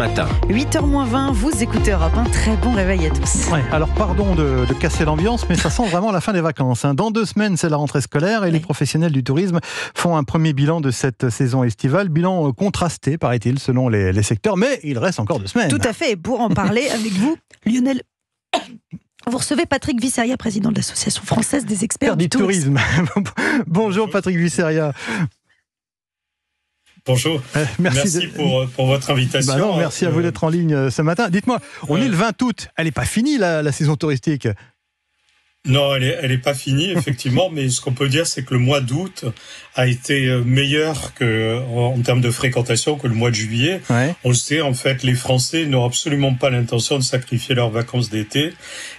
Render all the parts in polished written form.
Matin. 8h-20, vous écoutez Europe 1, très bon réveil à tous. Ouais, alors pardon de casser l'ambiance, mais ça sent vraiment la fin des vacances. Dans 2 semaines, c'est la rentrée scolaire et les professionnels du tourisme font un premier bilan de cette saison estivale. Bilan contrasté, paraît-il, selon les secteurs, mais il reste encore 2 semaines. Tout à fait, et pour en parler avec vous, Lionel... Vous recevez Patrick Visseria, président de l'Association française des experts du tourisme. Bonjour Patrick Visseria. Bonjour, merci pour votre invitation. Merci à vous d'être en ligne ce matin. Dites-moi, on est le 20 août, elle n'est pas finie la saison touristique? Non, elle est pas finie, effectivement, mais ce qu'on peut dire, c'est que le mois d'août a été meilleur en termes de fréquentation que le mois de juillet. Ouais. On le sait, en fait, les Français n'ont absolument pas l'intention de sacrifier leurs vacances d'été.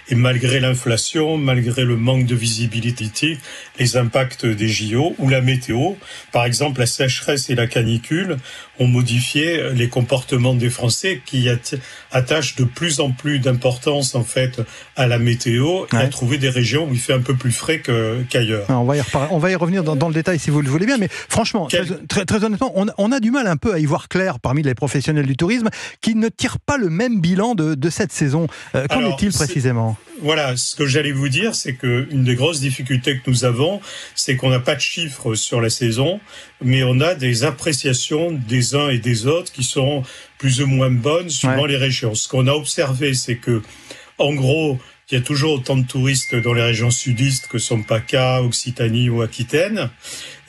Et malgré l'inflation, malgré le manque de visibilité, les impacts des JO ou la météo, par exemple, la sécheresse et la canicule ont modifié les comportements des Français qui attachent de plus en plus d'importance, en fait, à la météo et à trouver des régions où il fait un peu plus frais qu'ailleurs. On va y revenir dans le détail si vous le voulez bien, mais franchement, très honnêtement, on a du mal un peu à y voir clair parmi les professionnels du tourisme qui ne tirent pas le même bilan de cette saison. Qu'en est-il précisément ? Voilà, ce que j'allais vous dire, c'est que une des grosses difficultés que nous avons, c'est qu'on n'a pas de chiffres sur la saison, mais on a des appréciations des uns et des autres qui sont plus ou moins bonnes suivant les régions. Ce qu'on a observé, c'est que, en gros, il y a toujours autant de touristes dans les régions sudistes que sont PACA, Occitanie ou Aquitaine.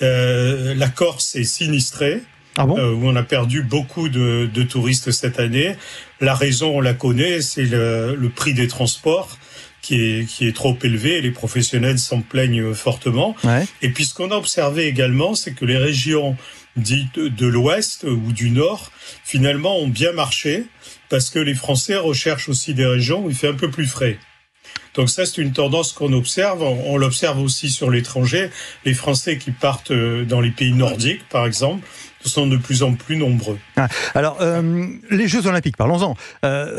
La Corse est sinistrée. Ah bon où on a perdu beaucoup de touristes cette année. La raison, on la connaît, c'est le prix des transports qui est trop élevé et les professionnels s'en plaignent fortement. Ouais. Et puis ce qu'on a observé également, c'est que les régions dites de l'Ouest ou du Nord, finalement, ont bien marché parce que les Français recherchent aussi des régions où il fait un peu plus frais. Donc ça, c'est une tendance qu'on observe. On l'observe aussi sur l'étranger. Les Français qui partent dans les pays nordiques, par exemple, sont de plus en plus nombreux. Alors, les Jeux Olympiques, parlons-en.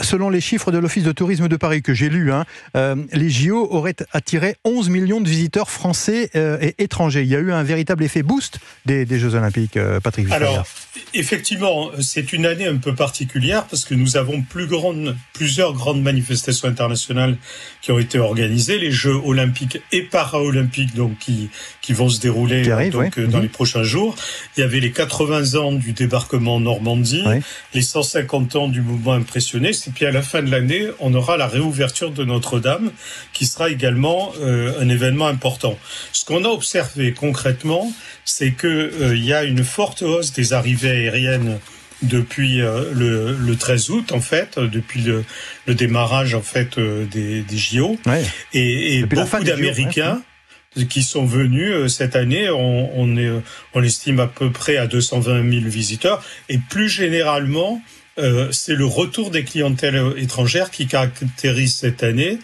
Selon les chiffres de l'Office de tourisme de Paris que j'ai lus, les JO auraient attiré 11 millions de visiteurs français et étrangers. Il y a eu un véritable effet boost des Jeux Olympiques, Patrick Visseria. Alors, effectivement, c'est une année un peu particulière parce que nous avons plusieurs grandes manifestations internationales qui ont été organisées, les Jeux Olympiques et Paralympiques, donc qui vont se dérouler dans les prochains jours. Il y avait les 80 ans du débarquement en Normandie, les 150 ans du mouvement impressionniste, et puis à la fin de l'année, on aura la réouverture de Notre-Dame, qui sera également un événement important. Ce qu'on a observé concrètement, c'est que il y a une forte hausse des arrivées aériennes depuis le 13 août, en fait, depuis le démarrage en fait des JO, et beaucoup d'Américains qui sont venus cette année. On estime à peu près à 220 000 visiteurs. Et plus généralement, c'est le retour des clientèles étrangères qui caractérise cette année,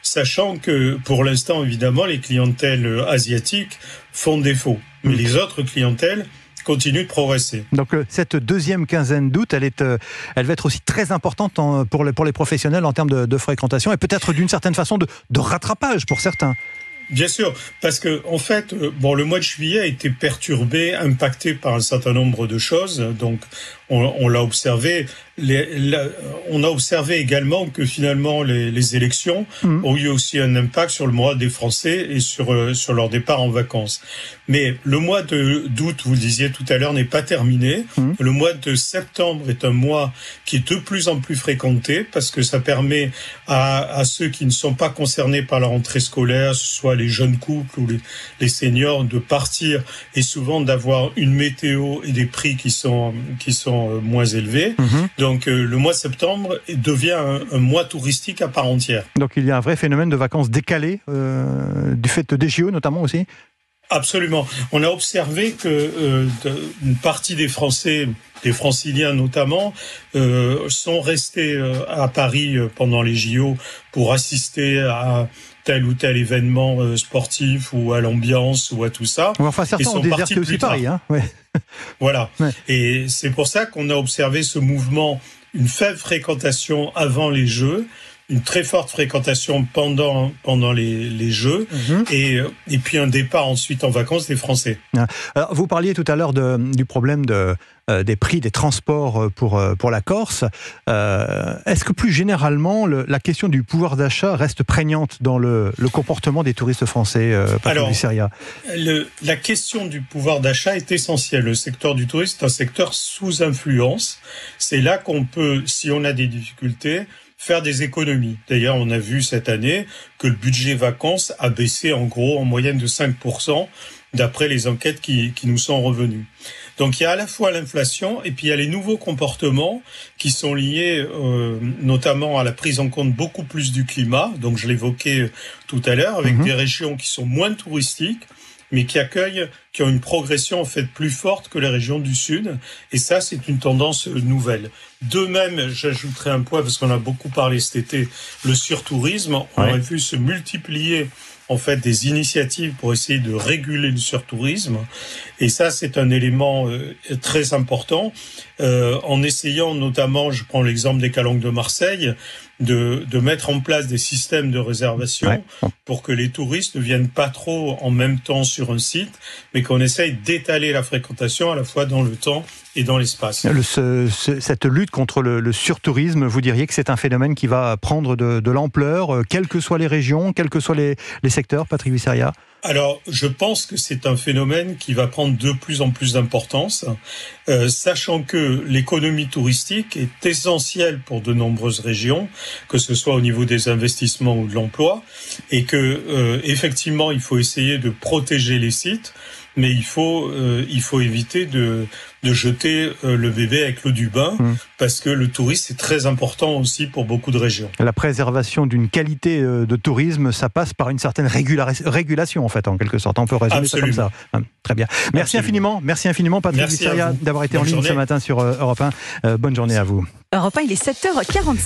sachant que pour l'instant, évidemment, les clientèles asiatiques font défaut. Mais les autres clientèles continue de progresser. Donc cette deuxième quinzaine d'août, elle va être aussi très importante pour les professionnels en termes de fréquentation et peut-être d'une certaine façon de rattrapage pour certains. Bien sûr, parce que en fait, le mois de juillet a été perturbé, impacté par un certain nombre de choses. Donc, on l'a observé. On a observé également que finalement les élections ont eu aussi un impact sur le moral des Français et sur leur départ en vacances. Mais le mois d'août, vous le disiez tout à l'heure, n'est pas terminé. Le mois de septembre est un mois qui est de plus en plus fréquenté parce que ça permet à ceux qui ne sont pas concernés par la rentrée scolaire, ce soit les jeunes couples ou les seniors, de partir et souvent d'avoir une météo et des prix qui sont moins élevés. Donc le mois de septembre devient un mois touristique à part entière. Donc il y a un vrai phénomène de vacances décalées du fait des JO notamment aussi. Absolument. On a observé que une partie des Français, des Franciliens notamment, sont restés à Paris pendant les JO pour assister à tel ou tel événement sportif ou à l'ambiance ou à tout ça. Enfin, certains ont déserté aussi Paris. Voilà. Ouais. Et c'est pour ça qu'on a observé ce mouvement, une faible fréquentation avant les Jeux, une très forte fréquentation pendant les Jeux et puis un départ ensuite en vacances des Français. Alors, vous parliez tout à l'heure du problème des prix des transports pour la Corse. Est-ce que plus généralement, la question du pouvoir d'achat reste prégnante dans le comportement des touristes français, Patrick Visseria ? La question du pouvoir d'achat est essentielle. Le secteur du tourisme est un secteur sous influence. C'est là qu'on peut, si on a des difficultés, faire des économies. D'ailleurs, on a vu cette année que le budget vacances a baissé en gros en moyenne de 5% d'après les enquêtes qui nous sont revenues. Donc il y a à la fois l'inflation et puis il y a les nouveaux comportements qui sont liés notamment à la prise en compte beaucoup plus du climat. Donc je l'évoquais tout à l'heure avec des régions qui sont moins touristiques mais qui ont une progression en fait plus forte que les régions du Sud. Et ça, c'est une tendance nouvelle. De même, j'ajouterai un point, parce qu'on a beaucoup parlé cet été, le surtourisme. On a vu se multiplier en fait des initiatives pour essayer de réguler le surtourisme. Et ça, c'est un élément très important. En essayant notamment, je prends l'exemple des Calanques de Marseille, de mettre en place des systèmes de réservation pour que les touristes ne viennent pas trop en même temps sur un site, mais qu'on essaye d'étaler la fréquentation à la fois dans le temps et dans l'espace. Cette lutte contre le surtourisme, vous diriez que c'est un phénomène qui va prendre de l'ampleur, quelles que soient les régions, quels que soient les secteurs, Patrick Visseria ? Alors, je pense que c'est un phénomène qui va prendre de plus en plus d'importance, sachant que l'économie touristique est essentielle pour de nombreuses régions, que ce soit au niveau des investissements ou de l'emploi, et que effectivement, il faut essayer de protéger les sites, mais il faut éviter de jeter le bébé avec l'eau du bain, parce que le tourisme c'est très important aussi pour beaucoup de régions. La préservation d'une qualité de tourisme, ça passe par une certaine régulation en fait, en quelque sorte. On peut résumer ça comme ça. Très bien. Merci infiniment, Patrick Visseria, d'avoir été en ligne ce matin sur Europe 1. Bonne journée à vous. Europe 1, il est 7h45.